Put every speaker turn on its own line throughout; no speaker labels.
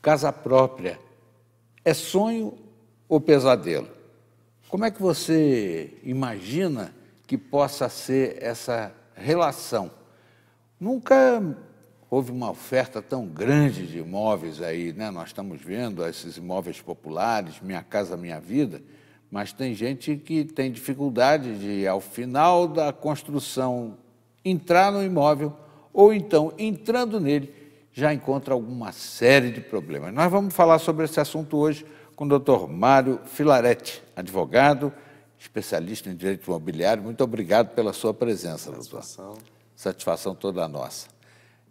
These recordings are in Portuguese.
casa própria, é sonho ou pesadelo? Como é que você imagina que possa ser essa relação? Nunca houve uma oferta tão grande de imóveis aí, né? Nós estamos vendo esses imóveis populares, Minha Casa Minha Vida, mas tem gente que tem dificuldade de, ao final da construção, entrar no imóvel ou então, entrando nele, já encontra alguma série de problemas. Nós vamos falar sobre esse assunto hoje com o Dr. Mário Filaretti, advogado, especialista em direito imobiliário. Muito obrigado pela sua presença, doutor. Satisfação toda nossa.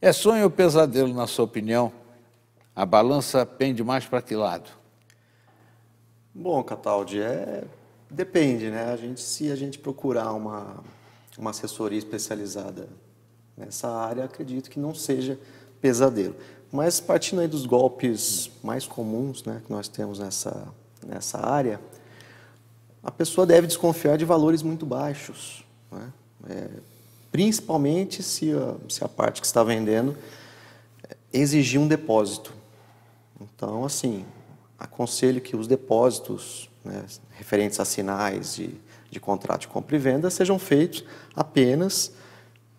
É sonho ou pesadelo, na sua opinião? A balança pende mais para que lado?
Bom, Cataldi, depende, né? Se a gente procurar uma assessoria especializada nessa área, acredito que não seja pesadelo. Mas partindo aí dos golpes mais comuns, né, que nós temos nessa área, a pessoa deve desconfiar de valores muito baixos, né? Principalmente se a parte que está vendendo exigir um depósito. Então, assim, aconselho que os depósitos, né, referentes a sinais de contrato de compra e venda sejam feitos apenas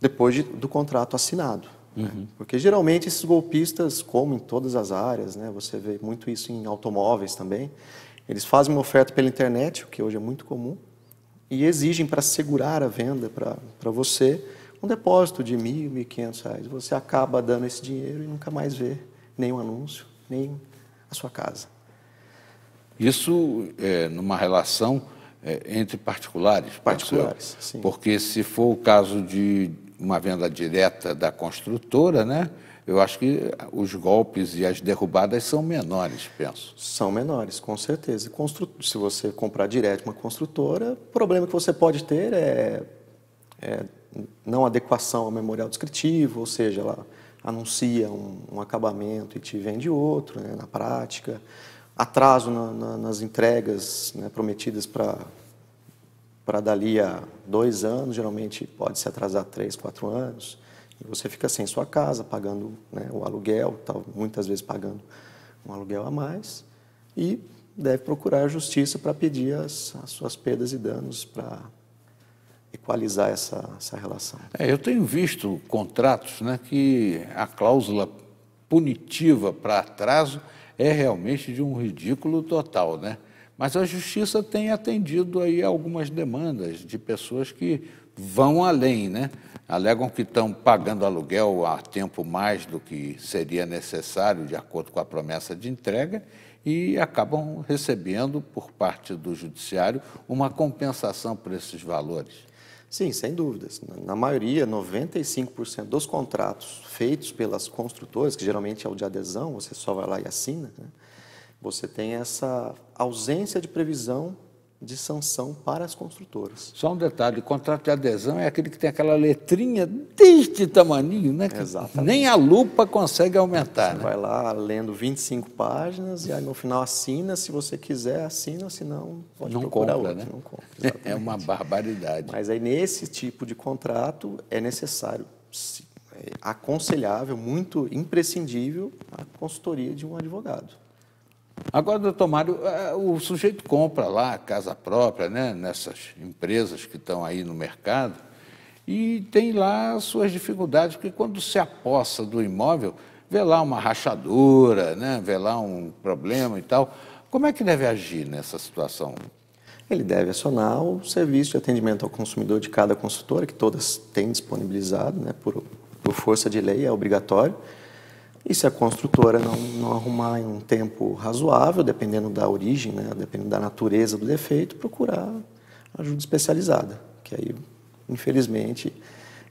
depois do contrato assinado. Né? Porque geralmente esses golpistas, como em todas as áreas, né, você vê muito isso em automóveis também, eles fazem uma oferta pela internet, o que hoje é muito comum, e exigem para segurar a venda para você um depósito de R$1.000, R$1.500. Você acaba dando esse dinheiro e nunca mais vê nem o anúncio, nem a sua casa.
Isso numa relação entre particulares?
Particulares, sim.
Porque se for o caso de uma venda direta da construtora, né, eu acho que os golpes e as derrubadas são menores, penso.
São menores, com certeza. Se você comprar direto uma construtora, o problema que você pode ter é não adequação ao memorial descritivo, ou seja, ela anuncia um acabamento e te vende outro, né, na prática. Atraso nas entregas, né, prometidas para dali a 2 anos, geralmente pode se atrasar 3, 4 anos, e você fica sem sua casa, pagando, né, o aluguel, muitas vezes pagando um aluguel a mais, e deve procurar a justiça para pedir as suas perdas e danos para equalizar essa relação.
Eu tenho visto contratos, né, que a cláusula punitiva para atraso é realmente de um ridículo total, né? Mas a justiça tem atendido aí algumas demandas de pessoas que vão além, né? Alegam que estão pagando aluguel há tempo mais do que seria necessário, de acordo com a promessa de entrega, e acabam recebendo, por parte do judiciário, uma compensação por esses valores.
Sim, sem dúvidas. Na maioria, 95% dos contratos feitos pelas construtoras, que geralmente é o de adesão, você só vai lá e assina, né? Você tem essa ausência de previsão de sanção para as construtoras.
Só um detalhe, o contrato de adesão é aquele que tem aquela letrinha deste tamaninho, né? Que nem a lupa consegue aumentar.
Você, né, vai lá lendo 25 páginas e aí no final assina, se você quiser assina, se não pode procurar outro.
Né?
Não compra,
é uma barbaridade.
Mas aí nesse tipo de contrato é necessário, aconselhável, muito imprescindível a consultoria de um advogado.
Agora, doutor Mário, o sujeito compra lá a casa própria, né, nessas empresas que estão aí no mercado, e tem lá as suas dificuldades, porque quando se apossa do imóvel, vê lá uma rachadura, né, vê lá um problema e tal. Como é que deve agir nessa situação?
Ele deve acionar o serviço de atendimento ao consumidor de cada construtora, que todas têm disponibilizado, né, por força de lei, é obrigatório. E se a construtora não arrumar em um tempo razoável, dependendo da origem, né, dependendo da natureza do defeito, procurar ajuda especializada, que aí, infelizmente,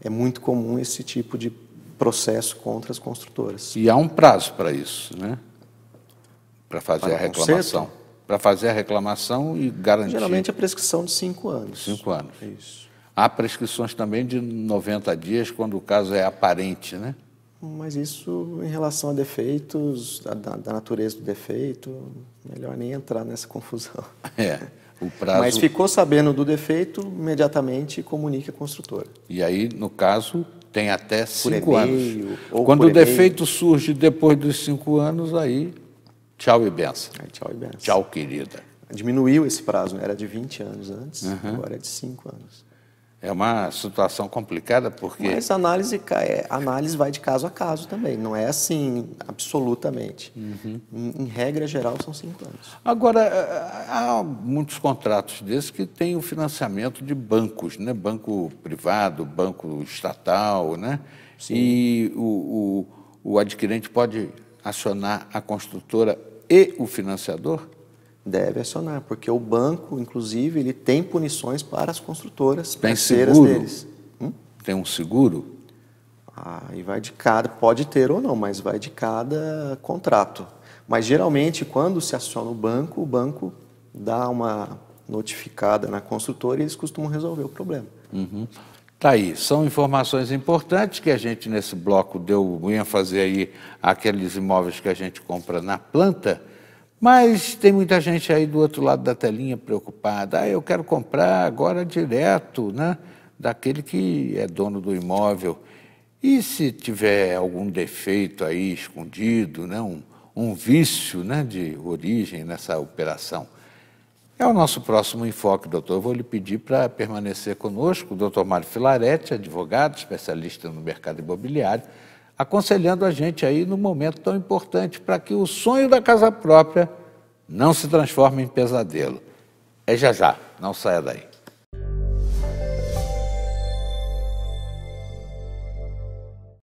é muito comum esse tipo de processo contra as construtoras.
E há um prazo para isso, né? Para fazer a reclamação. Para fazer a reclamação e garantir.
Geralmente a prescrição de 5 anos.
5 anos.
Isso.
Há prescrições também de 90 dias, quando o caso é aparente, né?
Mas isso, em relação a defeitos, da natureza do defeito, melhor nem entrar nessa confusão.
O prazo...
Mas ficou sabendo do defeito, imediatamente comunique a construtora.
E aí, no caso, tem até 5 anos.
Ou
quando
por
o defeito surge depois dos 5 anos, aí Tchau e benção.
Aí, tchau e benção.
Tchau, querida.
Diminuiu esse prazo, né? Era de 20 anos antes, agora é de 5 anos.
É uma situação complicada porque...
Mas a análise vai de caso a caso também, não é assim absolutamente. Em regra geral, são 5 anos.
Agora, há muitos contratos desses que têm o financiamento de bancos, né? Banco privado, banco estatal, né? Sim. E o adquirente pode acionar a construtora e o financiador?
Deve acionar, porque o banco, inclusive, ele tem punições para as construtoras
tem
parceiras
seguro?
Deles.
Tem um seguro?
E vai de cada, pode ter ou não, mas vai de cada contrato. Mas geralmente, quando se aciona o banco dá uma notificada na construtora e eles costumam resolver o problema.
Tá aí, são informações importantes que a gente nesse bloco deu ênfase aí àqueles imóveis que a gente compra na planta. Mas tem muita gente aí do outro lado da telinha preocupada. Eu quero comprar agora direto, né, daquele que é dono do imóvel. E se tiver algum defeito aí escondido, né, um vício, né, de origem nessa operação? É o nosso próximo enfoque, doutor. Eu vou lhe pedir para permanecer conosco, o doutor Mário Filaretti, advogado, especialista no mercado imobiliário, aconselhando a gente aí num momento tão importante para que o sonho da casa própria não se transforme em pesadelo. É já já, não saia daí.